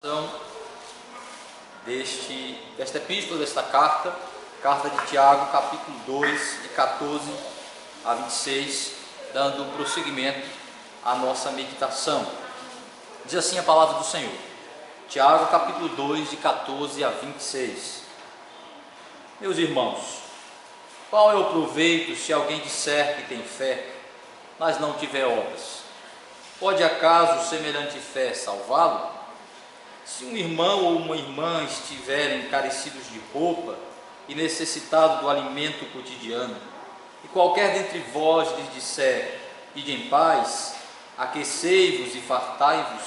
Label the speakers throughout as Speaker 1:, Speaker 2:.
Speaker 1: Então, desta epístola, desta carta de Tiago, capítulo 2, de 14 a 26, dando prosseguimento à nossa meditação. Diz assim a palavra do Senhor. Tiago, capítulo 2, de 14 a 26. Meus irmãos, qual é o proveito se alguém disser que tem fé, mas não tiver obras? Pode acaso semelhante fé salvá-lo? Se um irmão ou uma irmã estiverem carecidos de roupa e necessitados do alimento cotidiano, e qualquer dentre vós lhes disser, ide em paz, aquecei-vos e fartai-vos,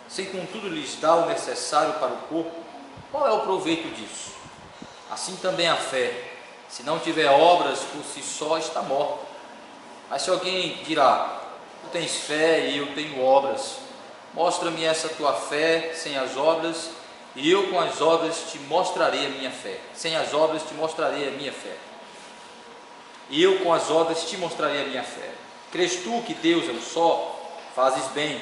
Speaker 1: sem contudo lhes dar o necessário para o corpo, qual é o proveito disso? Assim também a fé, se não tiver obras, por si só está morta. Mas se alguém dirá, tu tens fé e eu tenho obras, mostra-me essa tua fé sem as obras, e eu com as obras te mostrarei a minha fé. Sem as obras te mostrarei a minha fé. E eu com as obras te mostrarei a minha fé. Crês tu que Deus é um só? Fazes bem.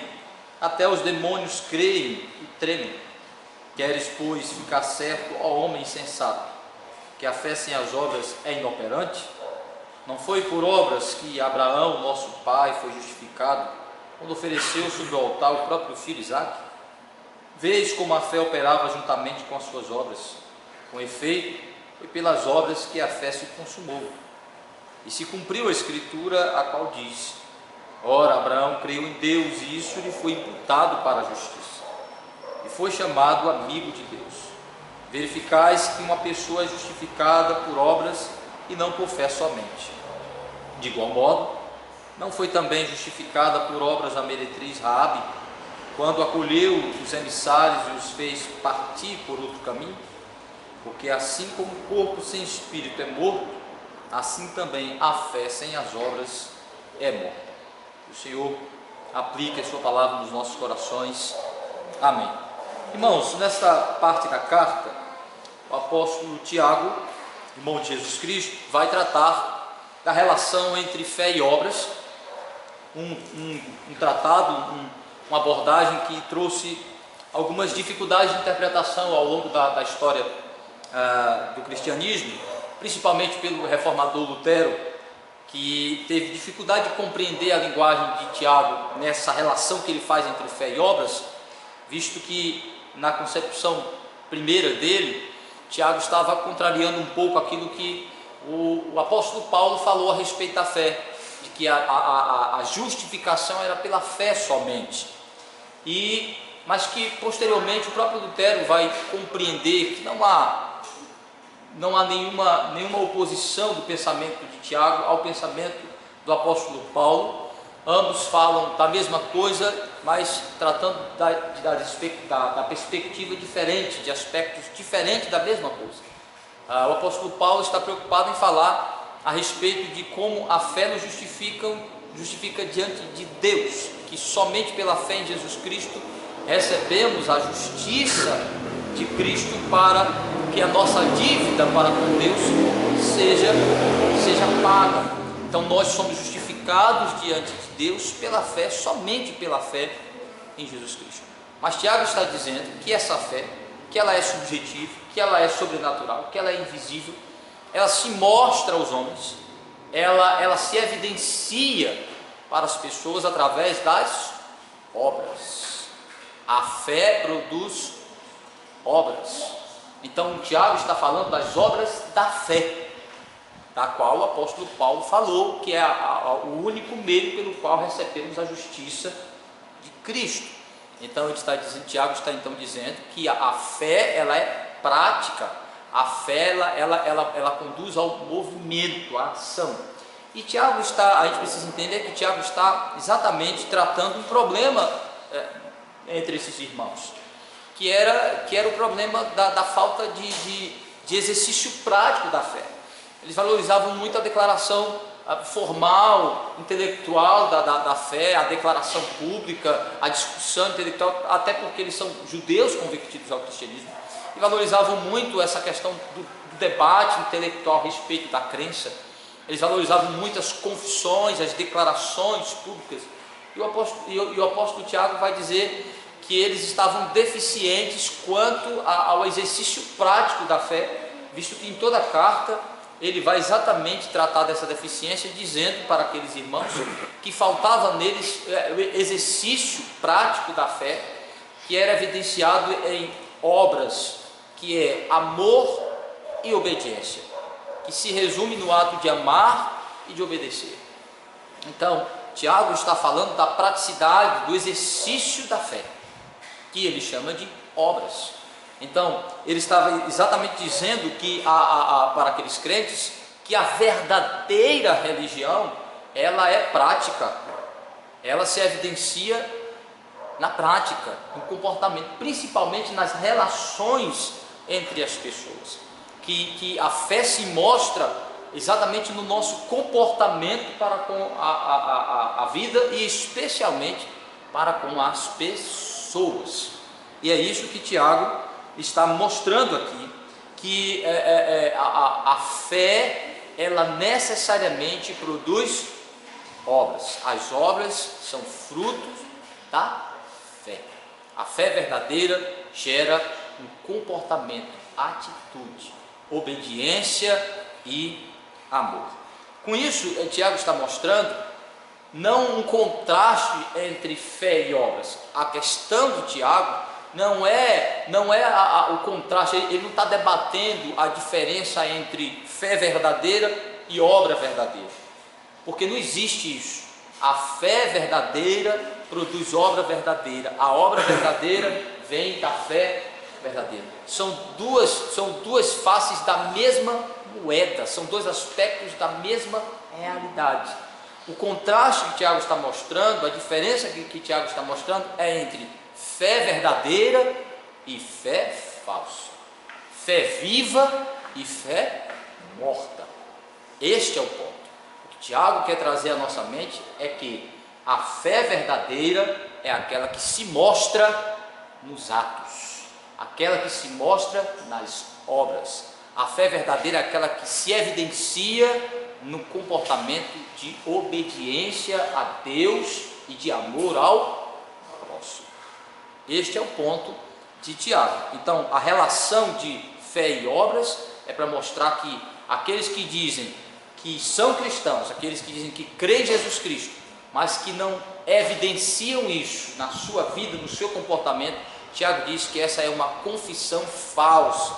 Speaker 1: Até os demônios creem e tremem. Queres, pois, ficar certo, ó homem insensato, que a fé sem as obras é inoperante? Não foi por obras que Abraão, nosso pai, foi justificado, quando ofereceu sobre o altar o próprio filho Isaque? Vês como a fé operava juntamente com as suas obras. Com efeito, foi pelas obras que a fé se consumou. E se cumpriu a escritura, a qual diz, ora, Abraão creu em Deus, e isso lhe foi imputado para a justiça, e foi chamado amigo de Deus. Verificais que uma pessoa é justificada por obras e não por fé somente. De igual modo, não foi também justificada por obras a meretriz Raabe, quando acolheu os emissários e os fez partir por outro caminho? Porque assim como o corpo sem espírito é morto, assim também a fé sem as obras é morta. O Senhor aplique a sua palavra nos nossos corações. Amém. Irmãos, nesta parte da carta, o apóstolo Tiago, irmão de Jesus Cristo, vai tratar da relação entre fé e obras, um tratado, uma abordagem que trouxe algumas dificuldades de interpretação ao longo da história do cristianismo, principalmente pelo reformador Lutero, que teve dificuldade de compreender a linguagem de Tiago nessa relação que ele faz entre fé e obras, visto que na concepção primeira dele, Tiago estava contrariando um pouco aquilo que o apóstolo Paulo falou a respeito da fé, de que a justificação era pela fé somente, mas que posteriormente o próprio Lutero vai compreender que não há nenhuma oposição do pensamento de Tiago ao pensamento do apóstolo Paulo. Ambos falam da mesma coisa, mas tratando da perspectiva diferente, de aspectos diferentes da mesma coisa. O apóstolo Paulo está preocupado em falar a respeito de como a fé nos justifica diante de Deus, que somente pela fé em Jesus Cristo recebemos a justiça de Cristo para que a nossa dívida para com Deus seja paga. Então nós somos justificados diante de Deus pela fé, somente pela fé em Jesus Cristo. Mas Tiago está dizendo que essa fé, que ela é subjetiva, que ela é sobrenatural, que ela é invisível, ela se mostra aos homens, ela se evidencia para as pessoas através das obras. A fé produz obras. Então Tiago está falando das obras da fé, da qual o apóstolo Paulo falou que é o único meio pelo qual recebemos a justiça de Cristo. Então Tiago está então dizendo que a fé ela é prática, a fé ela conduz ao movimento, à ação. E a gente precisa entender que Tiago está exatamente tratando um problema entre esses irmãos, que era o problema da falta de exercício prático da fé. Eles valorizavam muito a declaração formal, intelectual da fé, a declaração pública, a discussão intelectual, até porque eles são judeus convertidos ao cristianismo, e valorizavam muito essa questão do debate intelectual a respeito da crença. Eles valorizavam muito as confissões, as declarações públicas, e o apóstolo Tiago vai dizer que eles estavam deficientes quanto ao exercício prático da fé, visto que em toda a carta ele vai exatamente tratar dessa deficiência, dizendo para aqueles irmãos que faltava neles o exercício prático da fé, que era evidenciado em obras, que é amor e obediência, que se resume no ato de amar e de obedecer. Então, Tiago está falando da praticidade, do exercício da fé, que ele chama de obras. Então, ele estava exatamente dizendo que para aqueles crentes, que a verdadeira religião, ela é prática, ela se evidencia na prática, no comportamento, principalmente nas relações entre as pessoas, que a fé se mostra exatamente no nosso comportamento para com a vida e especialmente para com as pessoas. E é isso que Tiago está mostrando aqui, que a fé, ela necessariamente produz obras. As obras são frutos da fé. A fé verdadeira gera um comportamento, atitude, obediência e amor. Com isso, Tiago está mostrando não um contraste entre fé e obras. A questão do Tiago não é o contraste, ele não está debatendo a diferença entre fé verdadeira e obra verdadeira, porque não existe isso. A fé verdadeira produz obra verdadeira, a obra verdadeira vem da fé verdadeira. São duas faces da mesma moeda, são dois aspectos da mesma realidade. O contraste que Tiago está mostrando, a diferença que Tiago está mostrando é entre fé verdadeira e fé falsa, fé viva e fé morta. Este é o ponto. O que Tiago quer trazer à nossa mente é que a fé verdadeira é aquela que se mostra nos atos, aquela que se mostra nas obras. A fé verdadeira é aquela que se evidencia no comportamento de obediência a Deus e de amor ao próximo. Este é o ponto de Tiago. Então, a relação de fé e obras é para mostrar que aqueles que dizem que são cristãos, aqueles que dizem que creem em Jesus Cristo, mas que não evidenciam isso na sua vida, no seu comportamento, Tiago diz que essa é uma confissão falsa,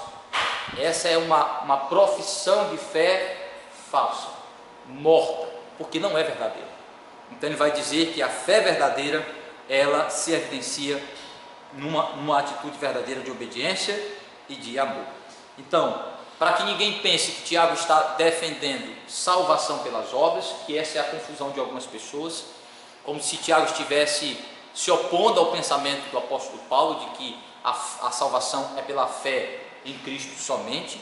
Speaker 1: essa é uma profissão de fé falsa, morta, porque não é verdadeira. Então ele vai dizer que a fé verdadeira, ela se evidencia numa atitude verdadeira de obediência e de amor. Então, para que ninguém pense que Tiago está defendendo salvação pelas obras, que essa é a confusão de algumas pessoas, como se Tiago estivesse se opondo ao pensamento do apóstolo Paulo, de que a salvação é pela fé em Cristo somente.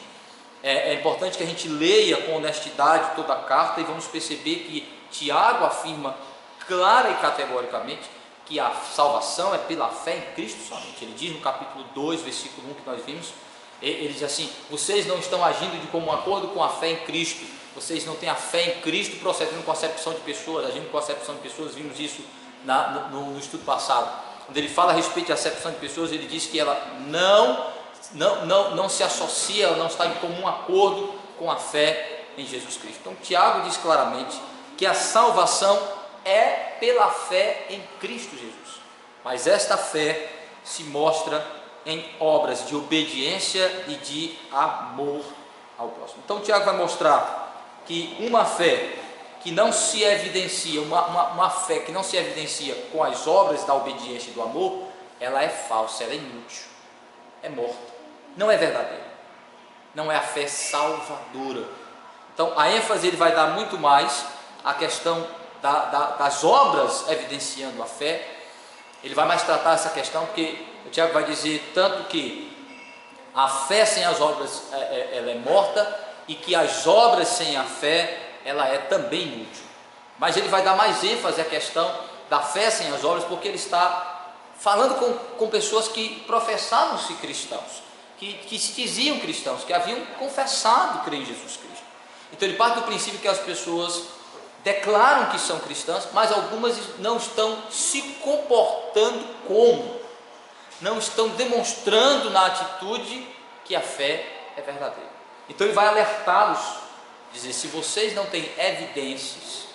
Speaker 1: É importante que a gente leia com honestidade toda a carta e vamos perceber que Tiago afirma clara e categoricamente que a salvação é pela fé em Cristo somente. Ele diz no capítulo 2, versículo 1 que nós vimos, ele diz assim: vocês não estão agindo de comum acordo com a fé em Cristo, vocês não têm a fé em Cristo procedendo com acepção de pessoas, agindo com acepção de pessoas. Vimos isso no estudo passado, quando ele fala a respeito de acepção de pessoas, ele diz que ela não se associa, ela não está em comum acordo com a fé em Jesus Cristo. Então Tiago diz claramente que a salvação é pela fé em Cristo Jesus, mas esta fé se mostra em obras de obediência e de amor ao próximo. Então Tiago vai mostrar que uma fé que não se evidencia, uma fé que não se evidencia com as obras da obediência e do amor, ela é falsa, ela é inútil, é morta, não é verdadeira, não é a fé salvadora. Então a ênfase ele vai dar muito mais à questão das obras evidenciando a fé. Ele vai mais tratar essa questão, porque o Tiago vai dizer tanto que a fé sem as obras ela é morta, e que as obras sem a fé ela é também inútil. Mas ele vai dar mais ênfase à questão da fé sem as obras, porque ele está falando com pessoas que professavam-se cristãos, que se diziam cristãos, que haviam confessado crer em Jesus Cristo. Então ele parte do princípio que as pessoas declaram que são cristãs, mas algumas não estão se comportando como não estão demonstrando na atitude que a fé é verdadeira. Então ele vai alertá-los, dizer: se vocês não têm evidências,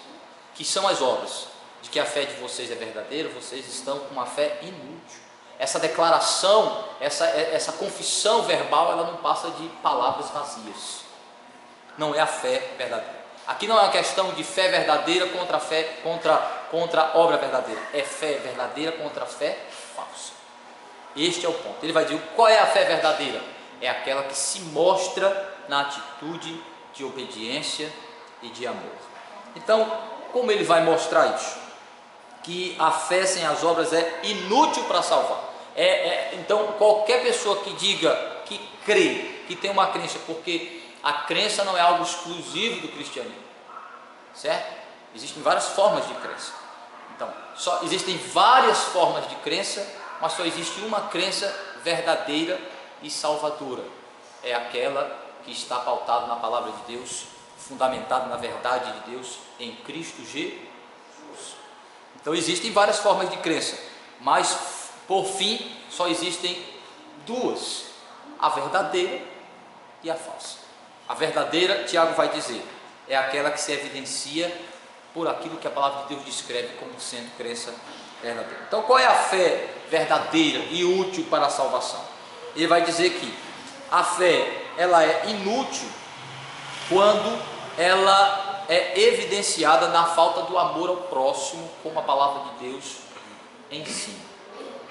Speaker 1: que são as obras, de que a fé de vocês é verdadeira, vocês estão com uma fé inútil. Essa declaração, essa confissão verbal, ela não passa de palavras vazias. Não é a fé verdadeira. Aqui não é uma questão de fé verdadeira contra fé, contra obra verdadeira. É fé verdadeira contra fé falsa. Este é o ponto. Ele vai dizer: qual é a fé verdadeira? É aquela que se mostra na atitude de obediência e de amor. Então, como ele vai mostrar isso? Que a fé sem as obras é inútil para salvar. Então, qualquer pessoa que diga que crê, que tem uma crença, porque a crença não é algo exclusivo do cristianismo, certo? Existem várias formas de crença. Então, existem várias formas de crença, mas só existe uma crença verdadeira e salvadora. É aquela que está pautada na palavra de Deus, fundamentada na verdade de Deus em Cristo Jesus. Então existem várias formas de crença, mas por fim só existem duas: a verdadeira e a falsa. A verdadeira, Tiago vai dizer, é aquela que se evidencia por aquilo que a palavra de Deus descreve como sendo crença verdadeira. Então, qual é a fé verdadeira e útil para a salvação? Ele vai dizer que a fé, ela é inútil quando ela é evidenciada na falta do amor ao próximo, como a palavra de Deus ensina.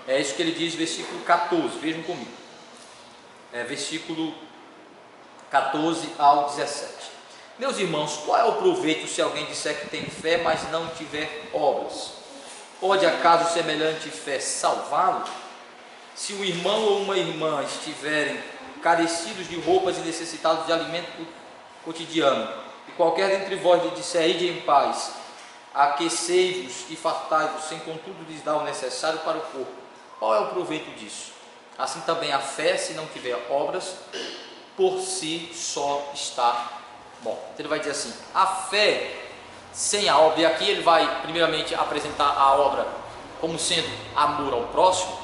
Speaker 1: É isso que ele diz, versículo 14, vejam comigo. Versículo 14 ao 17. Meus irmãos, qual é o proveito se alguém disser que tem fé, mas não tiver obras? Pode acaso semelhante fé salvá-lo? Se um irmão ou uma irmã estiverem carecidos de roupas e necessitados de alimento cotidiano, e qualquer dentre vós lhe disser: ide em paz, aquecei-vos e fartai-vos, sem contudo lhes dar o necessário para o corpo, qual é o proveito disso? Assim também a fé, se não tiver obras, por si só está morta. Então ele vai dizer assim: a fé sem a obra, e aqui ele vai primeiramente apresentar a obra como sendo amor ao próximo.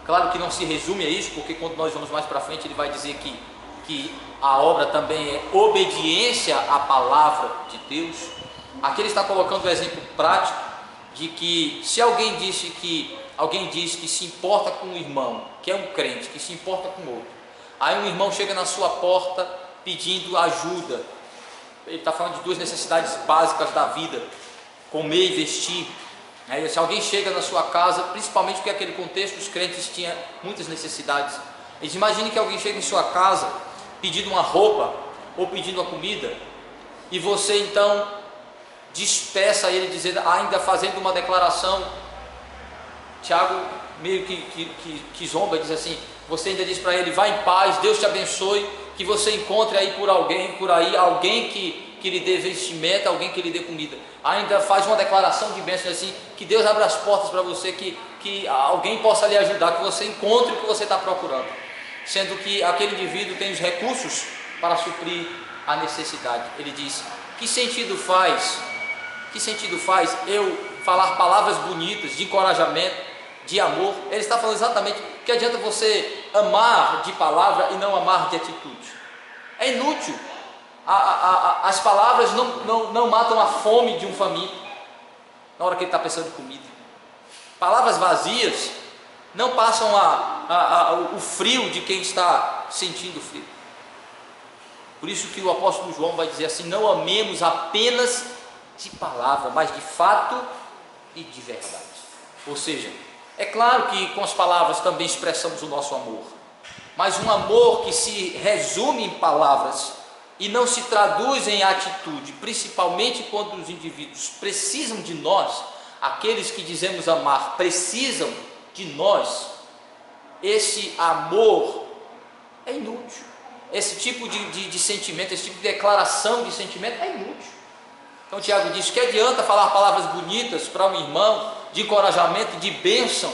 Speaker 1: Claro que não se resume a isso, porque quando nós vamos mais para frente ele vai dizer que a obra também é obediência à palavra de Deus. Aqui ele está colocando o exemplo prático de que se alguém diz que se importa com um irmão, que é um crente, que se importa com outro, aí um irmão chega na sua porta pedindo ajuda. Ele está falando de duas necessidades básicas da vida: comer e vestir. Se alguém chega na sua casa, principalmente porque naquele contexto os crentes tinham muitas necessidades. Eles imaginem que alguém chega em sua casa pedindo uma roupa ou pedindo uma comida, e você então despeça ele dizendo, ainda fazendo uma declaração. Tiago meio que zomba, diz assim: você ainda diz para ele: vá em paz, Deus te abençoe, que você encontre aí por aí alguém que lhe dê vestimenta, alguém que lhe dê comida. Ainda faz uma declaração de bênção assim: que Deus abra as portas para você, que alguém possa lhe ajudar, que você encontre o que você está procurando, sendo que aquele indivíduo tem os recursos para suprir a necessidade. Ele diz: que sentido faz eu falar palavras bonitas de encorajamento, de amor? Ele está falando exatamente que adianta você amar de palavra e não amar de atitude. É inútil. As palavras não matam a fome de um faminto na hora que ele está pensando em comida. Palavras vazias não passam o frio de quem está sentindo frio. Por isso que o apóstolo João vai dizer assim: não amemos apenas de palavra, mas de fato e de verdade. Ou seja, é claro que com as palavras também expressamos o nosso amor, mas um amor que se resume em palavras e não se traduz em atitude, principalmente quando os indivíduos precisam de nós, aqueles que dizemos amar precisam de nós, esse amor é inútil. Esse tipo de sentimento, esse tipo de declaração de sentimento é inútil. Então Tiago diz: que adianta falar palavras bonitas para um irmão, de encorajamento, de bênção,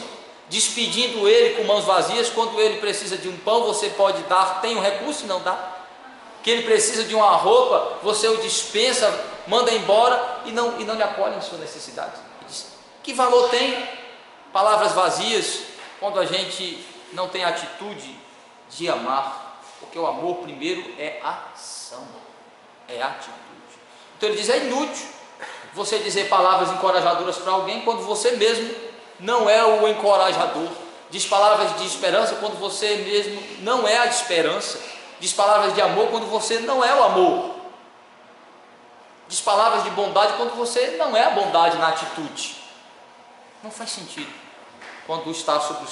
Speaker 1: despedindo ele com mãos vazias, quando ele precisa de um pão, você pode dar, tem um recurso e não dá. Que ele precisa de uma roupa, você o dispensa, manda embora e não lhe acolhe em sua necessidade. Ele diz: que valor tem palavras vazias quando a gente não tem atitude de amar, porque o amor primeiro é ação, é atitude. Então ele diz, é inútil você dizer palavras encorajadoras para alguém quando você mesmo não é o encorajador. Diz palavras de esperança quando você mesmo não é a esperança. Diz palavras de amor quando você não é o amor. Diz palavras de bondade quando você não é a bondade na atitude. Não faz sentido quando está sobre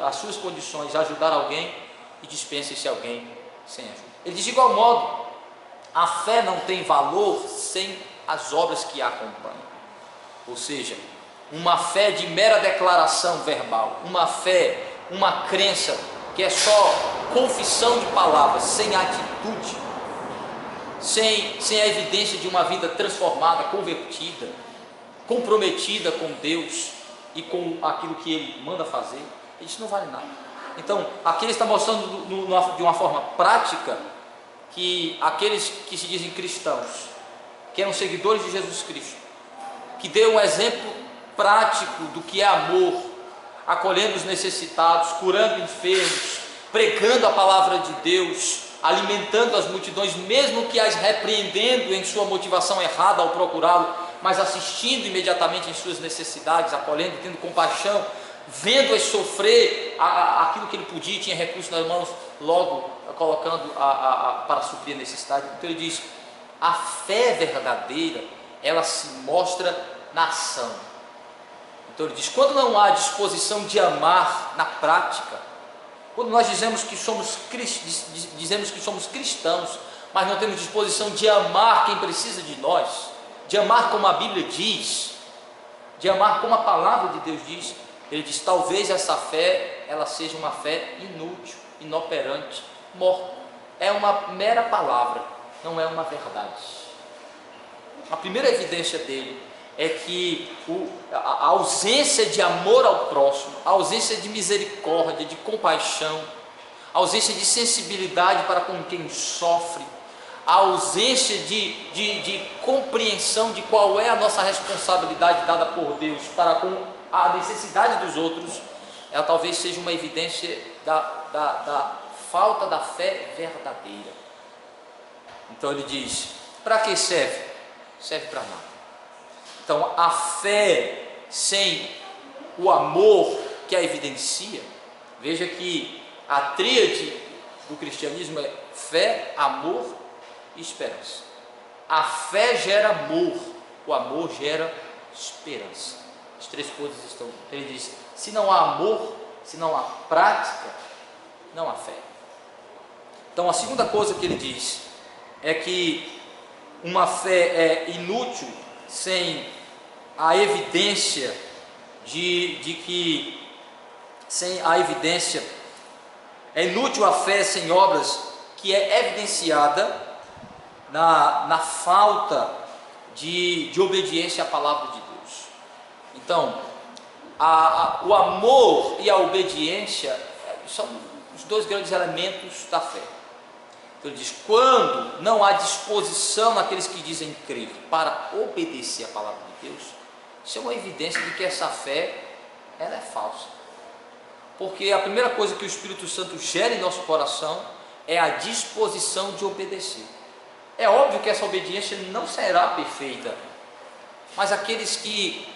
Speaker 1: as suas condições, ajudar alguém e dispensa esse alguém sem ajuda. Ele diz de igual modo, a fé não tem valor sem as obras que a acompanham. Ou seja, uma fé de mera declaração verbal, uma fé, uma crença que é só confissão de palavras, sem atitude, sem a evidência de uma vida transformada, convertida, comprometida com Deus e com aquilo que Ele manda fazer, isso não vale nada. Então, aqui ele está mostrando de uma forma prática que aqueles que se dizem cristãos, que eram seguidores de Jesus Cristo, que deu um exemplo prático do que é amor, acolhendo os necessitados, curando enfermos, pregando a palavra de Deus, alimentando as multidões, mesmo que as repreendendo em sua motivação errada ao procurá-lo, mas assistindo imediatamente em suas necessidades, acolhendo, tendo compaixão, vendo-as sofrer aquilo que ele podia, tinha recursos nas mãos, logo colocando para suprir a necessidade. Então ele diz, a fé verdadeira, ela se mostra na ação. Então ele diz, quando não há disposição de amar na prática, quando nós dizemos que somos cristãos, mas não temos disposição de amar quem precisa de nós, de amar como a Bíblia diz, de amar como a palavra de Deus diz, ele diz, talvez essa fé, ela seja uma fé inútil, inoperante, morta. É uma mera palavra, não é uma verdade. A primeira evidência dele é que a ausência de amor ao próximo, a ausência de misericórdia, de compaixão, a ausência de sensibilidade para com quem sofre, a ausência de compreensão de qual é a nossa responsabilidade dada por Deus para com a necessidade dos outros, ela talvez seja uma evidência da falta da fé verdadeira. Então ele diz, para que serve? Serve para nada. Então a fé sem o amor que a evidencia, veja que a tríade do cristianismo é fé, amor e esperança. A fé gera amor, o amor gera esperança. As três coisas estão. Ele diz, se não há amor, se não há prática, não há fé. Então a segunda coisa que ele diz é que uma fé é inútil sem a evidência é inútil a fé sem obras, que é evidenciada na falta de obediência à palavra de Deus. Então, o amor e a obediência são os dois grandes elementos da fé. Então ele diz, quando não há disposição naqueles que dizem crer para obedecer a palavra de Deus, isso é uma evidência de que essa fé, ela é falsa. Porque a primeira coisa que o Espírito Santo gera em nosso coração é a disposição de obedecer. É óbvio que essa obediência não será perfeita, mas aqueles que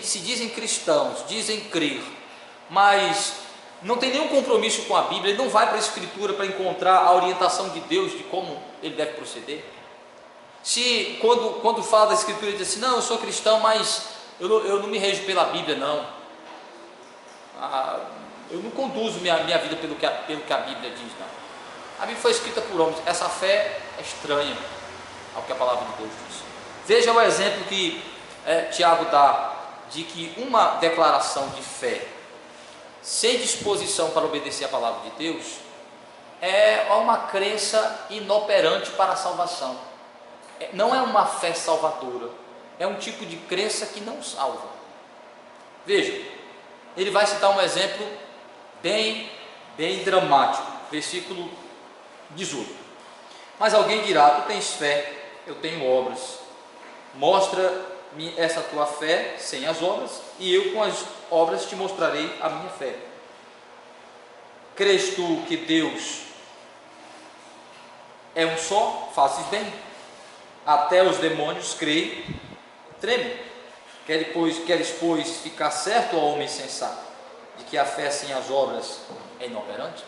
Speaker 1: se dizem cristãos, dizem crer, mas não tem nenhum compromisso com a Bíblia, ele não vai para a Escritura para encontrar a orientação de Deus de como ele deve proceder. Se quando fala da Escritura, ele diz assim, não, eu sou cristão, mas eu não me rejo pela Bíblia, não. Eu não conduzo minha vida pelo que a Bíblia diz, não. A Bíblia foi escrita por homens, essa fé é estranha ao que a palavra de Deus diz. Veja o exemplo que Tiago dá, de que uma declaração de fé sem disposição para obedecer a palavra de Deus é uma crença inoperante para a salvação. Não é uma fé salvadora, é um tipo de crença que não salva. Veja, ele vai citar um exemplo bem dramático, versículo 18. Mas alguém dirá, tu tens fé, eu tenho obras, mostra-me essa tua fé sem as obras, e eu com as obras te mostrarei a minha fé. Crês tu que Deus é um só? Fazes bem. Até os demônios creem, tremem. Queres, pois, ficar certo, ó homem sensato, de que a fé sem as obras é inoperante?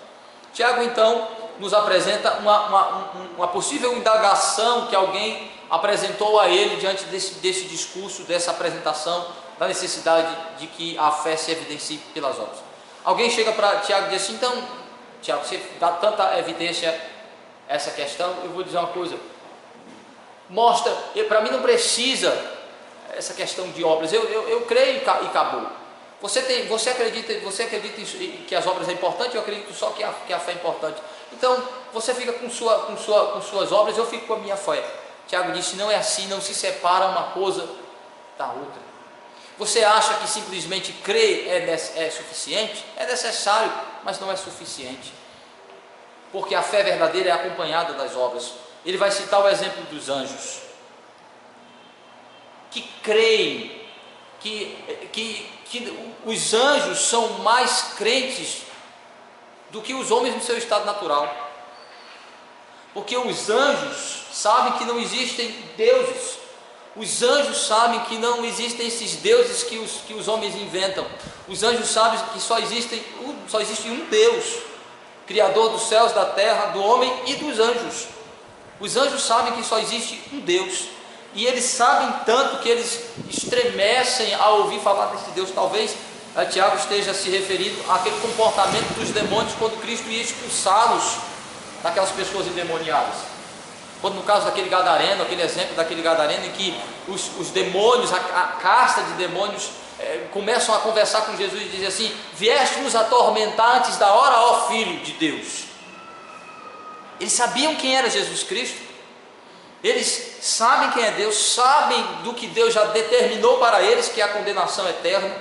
Speaker 1: Tiago, então, nos apresenta uma possível indagação que alguém apresentou a ele diante desse discurso, dessa apresentação, da necessidade de que a fé se evidencie pelas obras. Alguém chega para Tiago e diz assim: então, Tiago, você dá tanta evidência a essa questão, eu vou dizer uma coisa, mostra, para mim não precisa essa questão de obras, eu creio e acabou. Você acredita que as obras é importante, eu acredito só que a fé é importante. Então, você fica com suas obras, eu fico com a minha fé. Tiago disse: não é assim, não se separa uma coisa da outra. Você acha que simplesmente crer é suficiente? É necessário, mas não é suficiente. Porque a fé verdadeira é acompanhada das obras. Ele vai citar o exemplo dos anjos, que creem, que os anjos são mais crentes do que os homens no seu estado natural. Porque os anjos sabem que não existem deuses. Os anjos sabem que não existem esses deuses que os homens inventam. Os anjos sabem que só existe um Deus, Criador dos céus, da terra, do homem e dos anjos. Os anjos sabem que só existe um Deus. E eles sabem tanto que eles estremecem ao ouvir falar desse Deus. Talvez Tiago esteja se referindo àquele comportamento dos demônios quando Cristo ia expulsá-los daquelas pessoas endemoniadas. Quando no caso daquele gadareno, aquele exemplo daquele gadareno em que os demônios, a casta de demônios começam a conversar com Jesus e dizem assim: vieste nos atormentar antes da hora, ó Filho de Deus. Eles sabiam quem era Jesus Cristo, eles sabem quem é Deus, sabem do que Deus já determinou para eles, que é a condenação eterna.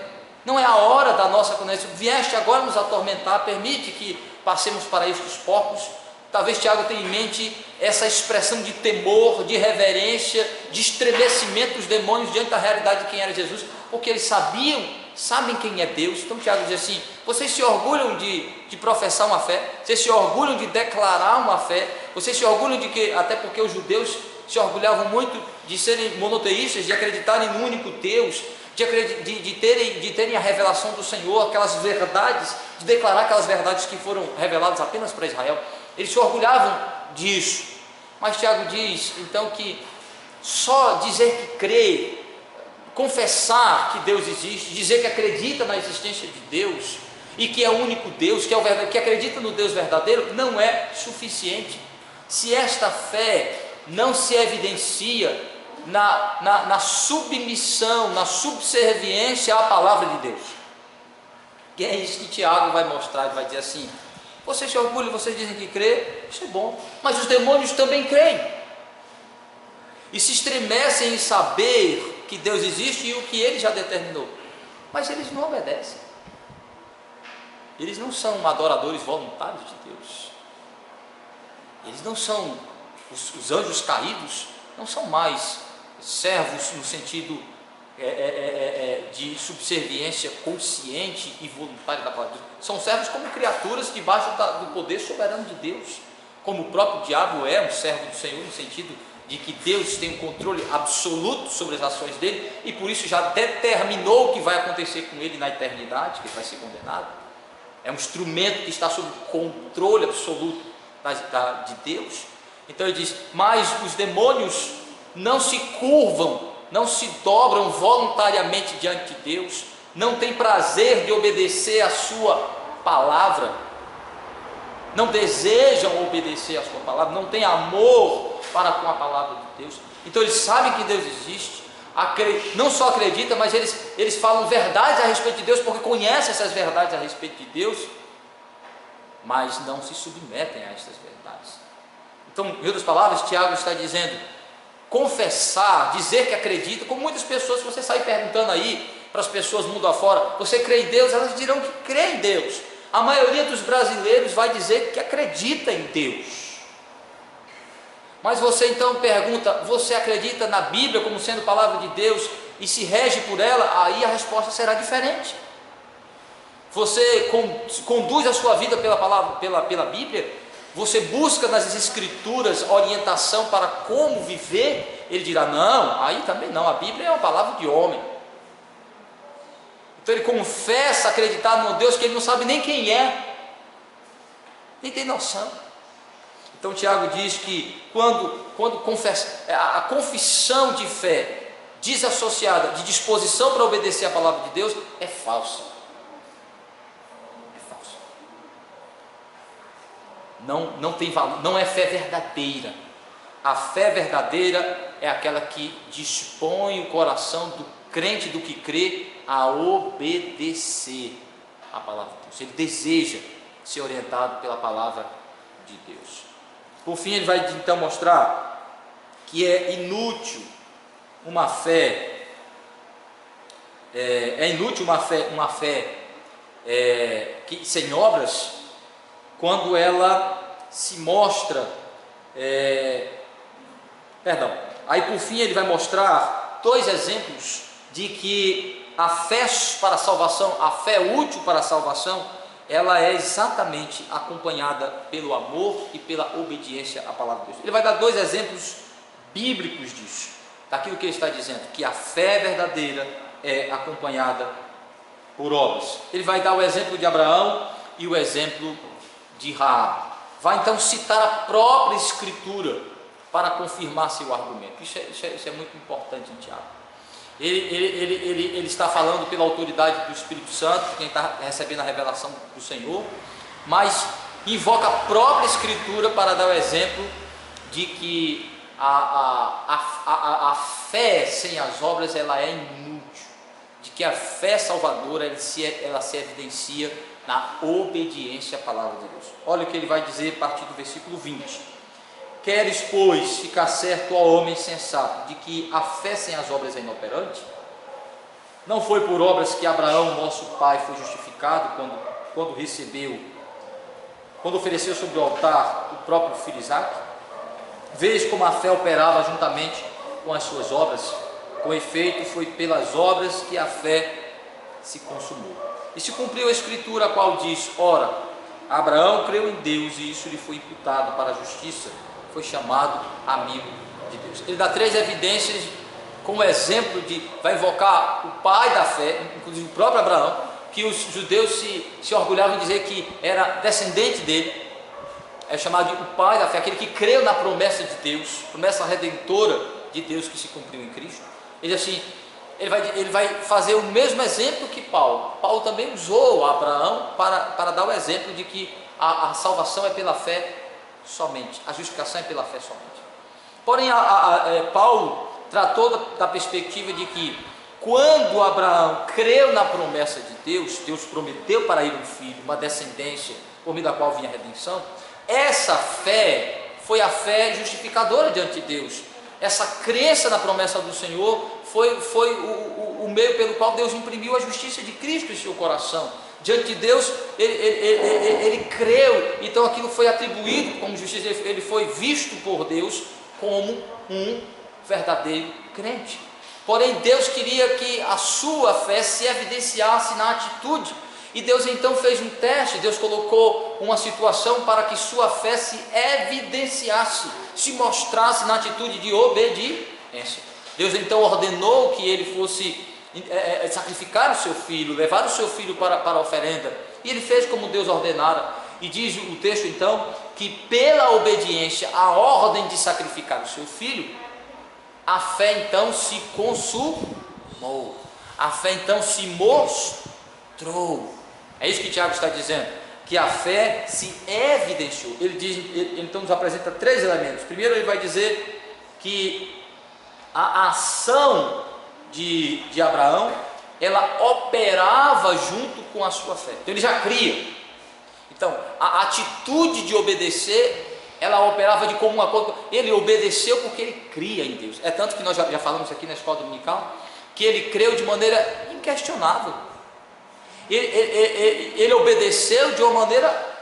Speaker 1: Não é a hora da nossa condenação. Vieste agora nos atormentar, permite que passemos para estes porcos. Talvez Tiago tenha em mente essa expressão de temor, de reverência, de estremecimento dos demônios diante da realidade de quem era Jesus, porque eles sabem quem é Deus. Então Tiago diz assim: vocês se orgulham de professar uma fé, vocês se orgulham de declarar uma fé, vocês se orgulham de que, até porque os judeus se orgulhavam muito de serem monoteístas, de acreditarem no único Deus, de terem a revelação do Senhor, aquelas verdades, de declarar aquelas verdades que foram reveladas apenas para Israel. Eles se orgulhavam disso. Mas Tiago diz então que só dizer que crê, confessar que Deus existe, dizer que acredita na existência de Deus e que é o único Deus, que acredita no Deus verdadeiro, não é suficiente se esta fé não se evidencia na submissão, na subserviência à palavra de Deus. Que é isso que Tiago vai mostrar, e vai dizer assim: vocês se orgulham, vocês dizem que crê, isso é bom, mas os demônios também creem e se estremecem em saber que Deus existe e o que Ele já determinou, mas eles não obedecem. Eles não são adoradores voluntários de Deus. Eles não são, os anjos caídos não são mais servos no sentido de subserviência consciente e voluntária da palavra de Deus. São servos como criaturas debaixo do poder soberano de Deus, como o próprio diabo é um servo do Senhor, no sentido de que Deus tem um controle absoluto sobre as ações dele, e por isso já determinou o que vai acontecer com ele na eternidade, que ele vai ser condenado. É um instrumento que está sob controle absoluto de Deus. Então ele diz: mas os demônios não se curvam, não se dobram voluntariamente diante de Deus, não têm prazer de obedecer a sua palavra, não desejam obedecer a sua palavra, não têm amor para com a palavra de Deus. Então eles sabem que Deus existe, não só acreditam, mas eles falam verdades a respeito de Deus, porque conhecem essas verdades a respeito de Deus, mas não se submetem a estas verdades. Então, em outras palavras, Tiago está dizendo: confessar, dizer que acredita, como muitas pessoas, se você sair perguntando aí para as pessoas mundo afora, você crê em Deus? Elas dirão que crê em Deus. A maioria dos brasileiros vai dizer que acredita em Deus. Mas você então pergunta: você acredita na Bíblia como sendo palavra de Deus e se rege por ela? Aí a resposta será diferente. Você conduz a sua vida pela palavra, pela Bíblia? Você busca nas Escrituras orientação para como viver? Ele dirá: não, aí também não, a Bíblia é uma palavra de homem. Então ele confessa acreditar no Deus que ele não sabe nem quem é, nem tem noção. Então Tiago diz que quando confessa, a confissão de fé desassociada de disposição para obedecer a palavra de Deus é falsa. É falsa. Não tem valor, não é fé verdadeira. A fé verdadeira é aquela que dispõe o coração do crente, do que crê, a obedecer a palavra de Deus. Ele deseja ser orientado pela palavra de Deus. Por fim, ele vai então mostrar que é inútil uma fé, que sem obras, quando ela se mostra, aí por fim ele vai mostrar 2 exemplos de que a fé para a salvação, a fé útil para a salvação, ela é exatamente acompanhada pelo amor e pela obediência à palavra de Deus. Ele vai dar 2 exemplos bíblicos disso, daquilo que ele está dizendo, que a fé verdadeira é acompanhada por obras. Ele vai dar o exemplo de Abraão e o exemplo de Raabe. Vai então citar a própria Escritura para confirmar seu argumento. Isso é muito importante em Tiago. Ele está falando pela autoridade do Espírito Santo, quem está recebendo a revelação do Senhor, mas invoca a própria Escritura para dar o exemplo de que a fé sem as obras ela é inútil, de que a fé salvadora ela se evidencia na obediência à palavra de Deus. Olha o que ele vai dizer a partir do versículo 20. Queres, pois, ficar certo, ó homem sensato, de que a fé sem as obras é inoperante? Não foi por obras que Abraão, nosso pai, foi justificado quando ofereceu sobre o altar o próprio filho Isaque? Vês como a fé operava juntamente com as suas obras? Com efeito, foi pelas obras que a fé se consumou. E se cumpriu a Escritura, a qual diz: ora, Abraão creu em Deus e isso lhe foi imputado para a justiça, foi chamado amigo de Deus. Ele dá 3 evidências como exemplo vai invocar o pai da fé, inclusive o próprio Abraão, que os judeus se orgulhavam em dizer que era descendente dele. É chamado de o pai da fé, aquele que creu na promessa de Deus, promessa redentora de Deus que se cumpriu em Cristo. Ele vai fazer o mesmo exemplo que Paulo. Paulo também usou Abraão para dar o exemplo de que a salvação é pela fé somente, a justificação é pela fé somente. Porém, Paulo tratou da perspectiva de que quando Abraão creu na promessa de Deus, Deus prometeu para ele um filho, uma descendência por meio da qual vinha a redenção. Essa fé foi a fé justificadora diante de Deus. Essa crença na promessa do Senhor foi o meio pelo qual Deus imprimiu a justiça de Cristo em seu coração. Diante de Deus, ele creu, então aquilo foi atribuído como justiça, ele foi visto por Deus como um verdadeiro crente. Porém, Deus queria que a sua fé se evidenciasse na atitude, e Deus então fez um teste. Deus colocou uma situação para que sua fé se evidenciasse, se mostrasse na atitude de obediência. Deus então ordenou que ele fosse sacrificar o seu filho, levar o seu filho para a oferenda, e ele fez como Deus ordenara. E diz o texto então que pela obediência à ordem de sacrificar o seu filho, a fé então se consumou, a fé então se mostrou. É isso que Tiago está dizendo, que a fé se evidenciou. Ele então nos apresenta 3 elementos. Primeiro, ele vai dizer que a ação de Abraão, ela operava junto com a sua fé. Então ele já cria. Então a atitude de obedecer, ela operava de comum acordo. Ele obedeceu porque ele cria em Deus. É tanto que nós já falamos aqui na escola dominical, que ele creu de maneira inquestionável. Ele obedeceu de uma maneira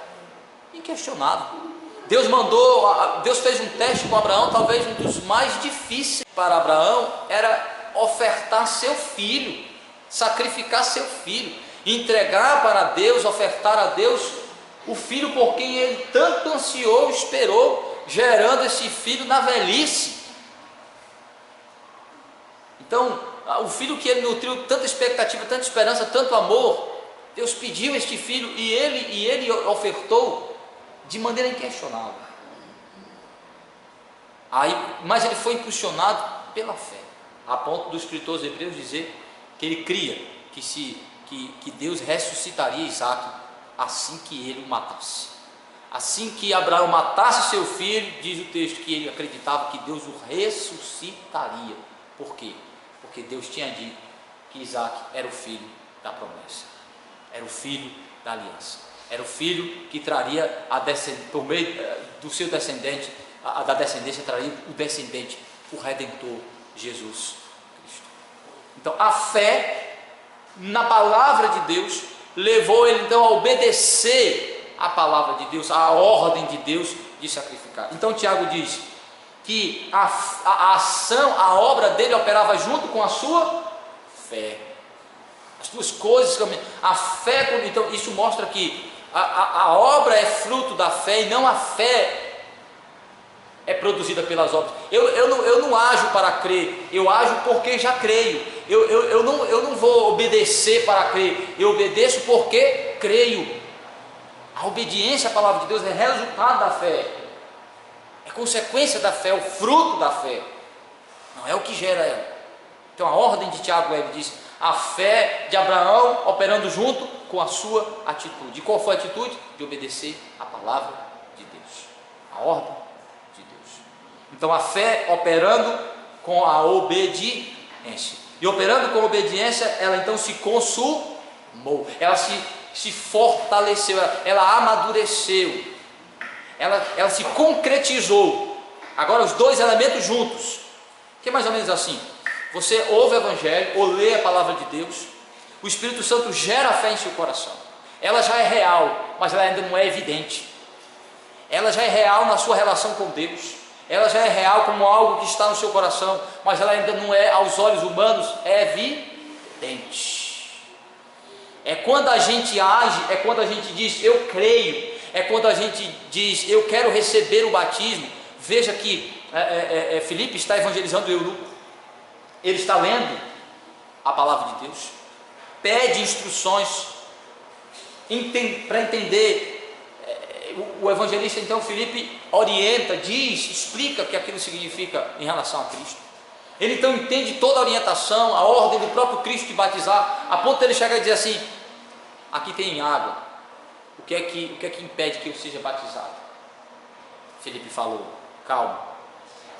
Speaker 1: inquestionável. Deus fez um teste com Abraão, talvez um dos mais difíceis para Abraão era ofertar seu filho, sacrificar seu filho. entregar para Deus, ofertar a Deus o filho por quem ele tanto ansiou, esperou, gerando esse filho na velhice. Então, o filho que ele nutriu tanta expectativa, tanta esperança, tanto amor, Deus pediu este filho e ele ofertou de maneira inquestionável. Mas ele foi impulsionado pela fé, a ponto do escritor aos Hebreus dizer que ele cria que Deus ressuscitaria Isaac assim que ele o matasse. Assim que Abraão matasse seu filho, diz o texto que ele acreditava que Deus o ressuscitaria. Por quê? Porque Deus tinha dito que Isaac era o filho da promessa, era o filho da aliança, era o filho que traria por meio do seu descendente, da descendência traria o descendente, o Redentor, Jesus Cristo. Então a fé na palavra de Deus levou ele então a obedecer a palavra de Deus, a ordem de Deus de sacrificar. Então Tiago diz que a ação, a obra dele operava junto com a sua fé. As duas coisas, a fé, então isso mostra que a obra é fruto da fé e não a fé é produzida pelas obras. Eu não ajo para crer, eu ajo porque já creio. Eu não vou obedecer para crer, eu obedeço porque creio. A obediência à palavra de Deus é resultado da fé, é consequência da fé, é o fruto da fé, não é o que gera ela. Então a ordem de Tiago, ele diz, a fé de Abraão operando junto com a sua atitude. E qual foi a atitude? De obedecer à palavra de Deus, a ordem de Deus. Então a fé operando com a obediência, e operando com a obediência, ela então se consumou, ela se fortaleceu, ela amadureceu, ela se concretizou. Agora os dois elementos juntos, que é mais ou menos assim: você ouve o Evangelho, ou lê a palavra de Deus, o Espírito Santo gera a fé em seu coração, ela já é real, mas ela ainda não é evidente, ela já é real na sua relação com Deus, ela já é real como algo que está no seu coração, mas ela ainda não é, aos olhos humanos, é evidente. É quando a gente age, é quando a gente diz eu creio, é quando a gente diz eu quero receber o batismo. Veja que Filipe está evangelizando o eunuco, ele está lendo a palavra de Deus, pede instruções para entender. O evangelista então Filipe orienta, diz, explica o que aquilo significa em relação a Cristo. Ele então entende toda a orientação, a ordem do próprio Cristo de batizar, a ponto de ele chegar e dizer assim: aqui tem água, o que é que impede que eu seja batizado? Filipe falou: calma,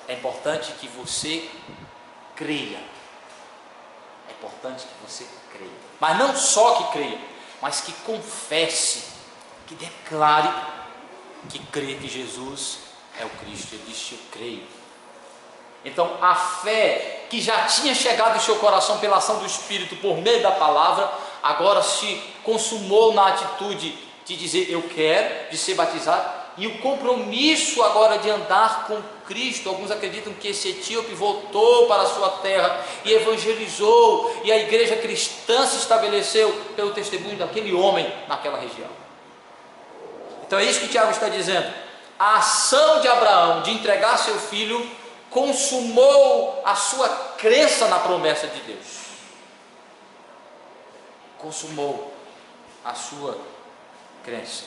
Speaker 1: é importante que você creia, é importante que você creia, mas não só que creia, mas que confesse, que declare que crê que Jesus é o Cristo. Ele disse: eu creio. Então a fé que já tinha chegado em seu coração pela ação do Espírito por meio da palavra, agora se consumou na atitude de dizer eu quero, de ser batizado, e o compromisso agora de andar com Cristo. Alguns acreditam que esse etíope voltou para a sua terra e evangelizou, e a igreja cristã se estabeleceu pelo testemunho daquele homem naquela região. Então é isso que Tiago está dizendo: a ação de Abraão de entregar seu filho consumou a sua crença na promessa de Deus, consumou a sua crença,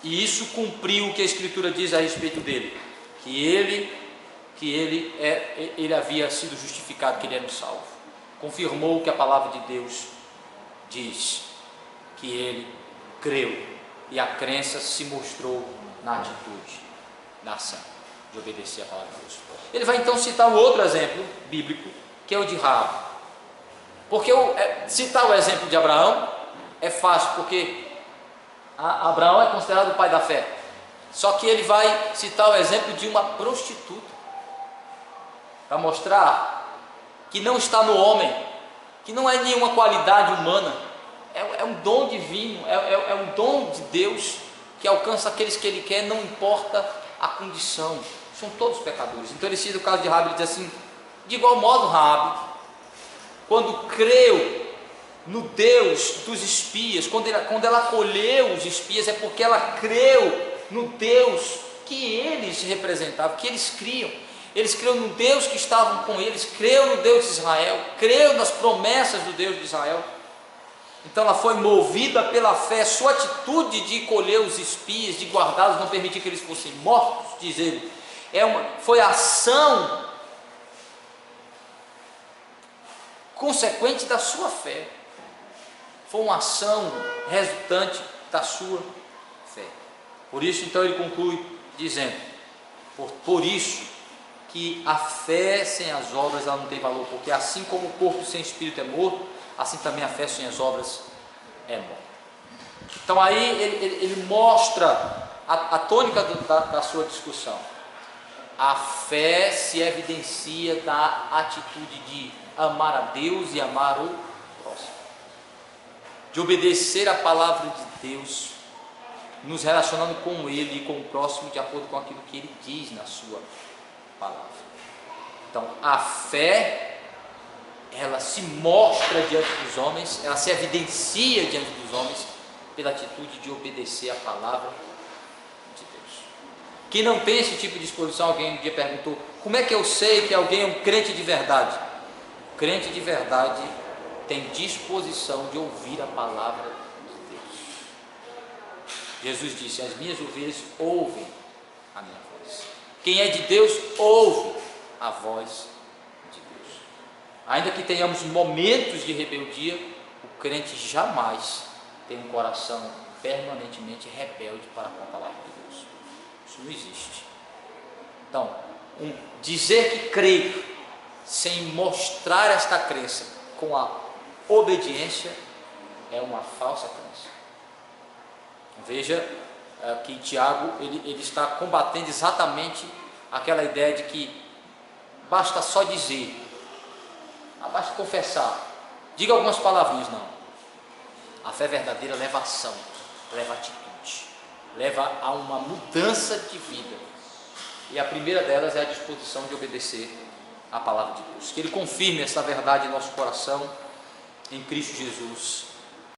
Speaker 1: e isso cumpriu o que a Escritura diz a respeito dele, que ele havia sido justificado, que ele era um salvo. Confirmou o que a palavra de Deus diz, que ele creu, e a crença se mostrou na atitude, na ação de obedecer a palavra de Deus. Ele vai então citar um outro exemplo bíblico, que é o de Raabe. Porque citar o exemplo de Abraão é fácil, porque Abraão é considerado o pai da fé. Só que ele vai citar o exemplo de uma prostituta, para mostrar que não está no homem, que não é nenhuma qualidade humana, é um dom divino, é um dom de Deus que alcança aqueles que Ele quer, não importa a condição, são todos pecadores. Então ele cita o caso de Raabe, ele diz assim: de igual modo Raabe, quando creu no Deus dos espias. Quando ela acolheu os espias, é porque ela creu no Deus que eles representavam, que eles criam. Eles creram no Deus que estavam com eles, creu no Deus de Israel, creu nas promessas do Deus de Israel. Então ela foi movida pela fé. Sua atitude de colher os espias, de guardá-los, não permitir que eles fossem mortos, diz ele, foi a ação consequente da sua fé. Foi uma ação resultante da sua fé. Por isso, então, ele conclui dizendo, por isso que a fé sem as obras ela não tem valor, porque assim como o corpo sem espírito é morto, assim também a fé sem as obras é morta. Então aí ele mostra a tônica da sua discussão. A fé se evidencia da atitude de amar a Deus e amar o próximo, de obedecer a palavra de Deus, nos relacionando com Ele e com o próximo de acordo com aquilo que Ele diz na sua palavra. Então a fé, ela se mostra diante dos homens, ela se evidencia diante dos homens pela atitude de obedecer a palavra de Deus. Quem não tem esse tipo de disposição, alguém um dia perguntou, como é que eu sei que alguém é um crente de verdade? O crente de verdade tem disposição de ouvir a palavra de Deus. Jesus disse, as minhas ovelhas ouvem a minha voz. Quem é de Deus, ouve a voz de Deus. Ainda que tenhamos momentos de rebeldia, o crente jamais tem um coração permanentemente rebelde para com a palavra de Deus. Isso não existe. Então, dizer que crê sem mostrar esta crença com a obediência é uma falsa crença. Veja que Tiago ele está combatendo exatamente aquela ideia de que basta só dizer, basta confessar, diga algumas palavrinhas. Não, a fé verdadeira leva a ação, leva a atitude, leva a uma mudança de vida, e a primeira delas é a disposição de obedecer a palavra de Deus. Que Ele confirme essa verdade em nosso coração, em Cristo Jesus.